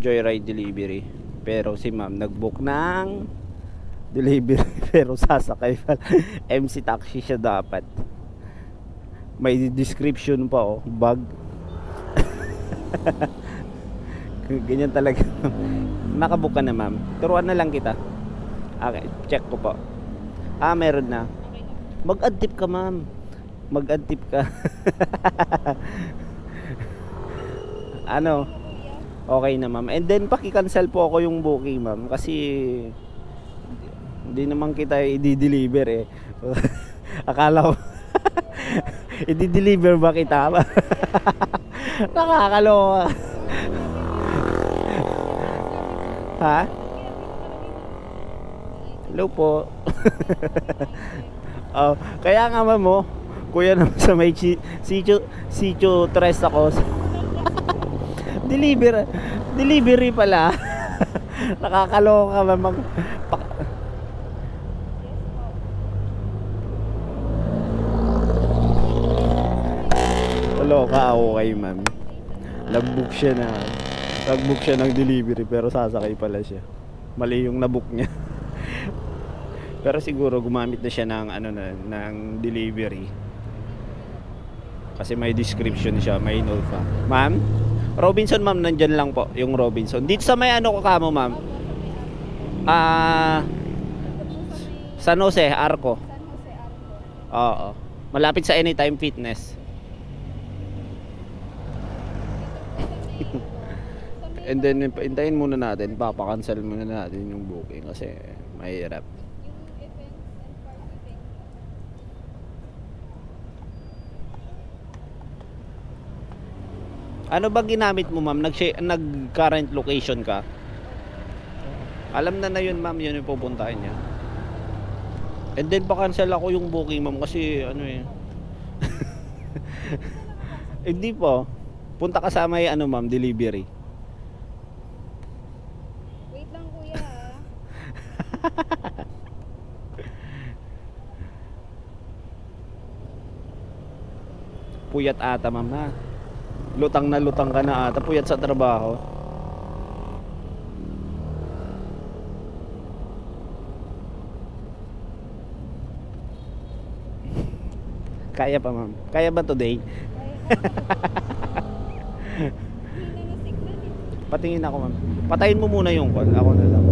Joyride Delivery. Pero si ma'am nag-book ng delivery pero sasakay pa. MC taxi siya dapat. May description pa oh, bag. Ganyan talaga. Nakabook ka na ma'am. Turuan na lang kita. Okay, check ko po. Meron na. Mag-add tip ka ma'am. Mag-add tip ka. Ano? Okay na ma'am. And then paki-cancel po ako yung booking ma'am kasi hindi naman kita i-deliver eh. Akala ko i-deliver ba kita? Nakakaloka. Ha? Hello po. Oh, kaya nga ma'am mo, kuya naman sa may sitio tres ako. Delivery pala. Nakakaloka ma'am. Loka ako kay ma'am. Nag-book siya ng delivery pero sasakay pala siya. Mali yung na-book niya. Pero siguro gumamit na siya ng ng delivery. Kasi may description siya, may note pa. Ma'am, Robinson ma'am, nandyan lang po yung Robinson. Dito sa may ko kamo ma'am. San Jose, Arco. Oo. Malapit sa Anytime Fitness. And then hintayin muna natin, papakancel muna natin yung booking kasi mahirap. Ano ba ginamit mo ma'am? Nag-current location ka? Alam na yun ma'am, yun yung pupuntahin niya. And then pa-cancel ako yung booking ma'am kasi hindi po. Punta ka sa may ma'am, delivery. Wait lang kuya. Puyat ata ma'am ha. Lutang na lutang ka na ata, puyat sa trabaho. Kaya pa ma'am. Kaya ba today? Patingin ako ma'am. Patayin mo muna yung call. Ako na lang.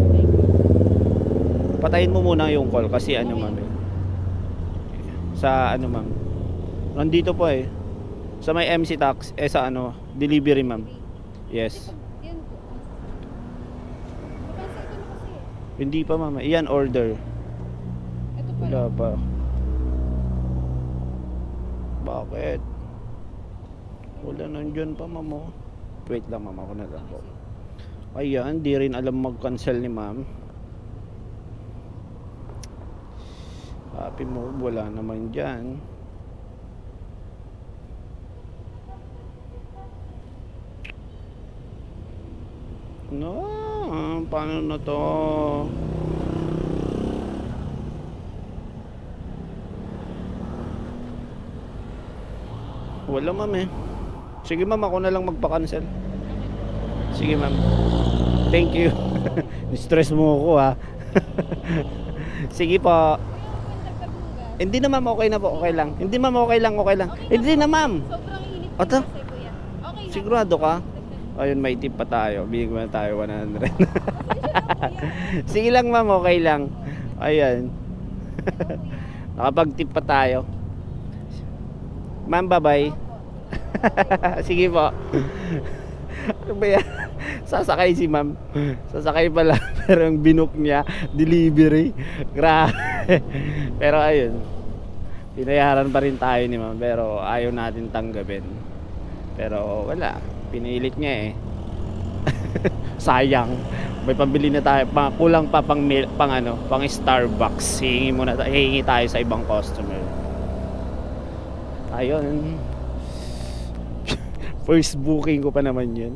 Patayin mo muna yung call kasi ma'am sa ma'am. Nandito po eh. Sa may MC Tax sa delivery ma'am. Yes. Hindi pa ma'am. Iyan order. Ito Wala pala. pa. Bakit? Wala nandyan pa ma'am oh. Wait lang ma'am, ako na lang po. Ayan, di rin alam mag-cancel ni ma'am. Happy mo, wala naman dyan. No, paano na to? Wala ma'am eh. Sige ma'am, ako na lang magpa-cancel. Sige ma'am. Thank you. Stress mo ako ha. Sige po. Hindi na ma'am, okay na po, okay lang. Hindi ma'am, okay lang. Hindi na ma'am. Sobrang init Ata? kasi kuya. Okay lang. Sigurado ka? Ayun, may tip pa tayo. Bigyan mo na tayo 100. Sige lang ma'am, okay lang. Ayan. Nakapag-tip pa tayo. Ma'am, bye-bye. Sige po. Ano ba yan? Sasakay si ma'am. Sasakay pala. Pero yung binook niya, delivery. Grabe. Pero ayun. Pinayaran pa rin tayo ni ma'am. Pero ayaw natin tanggapin. Pero wala. Pinilit niya eh. Sayang. May pambili na tayo. Kulang pa pang Starbucks. Hihingi tayo sa ibang customer. Ayun. First booking ko pa naman yun.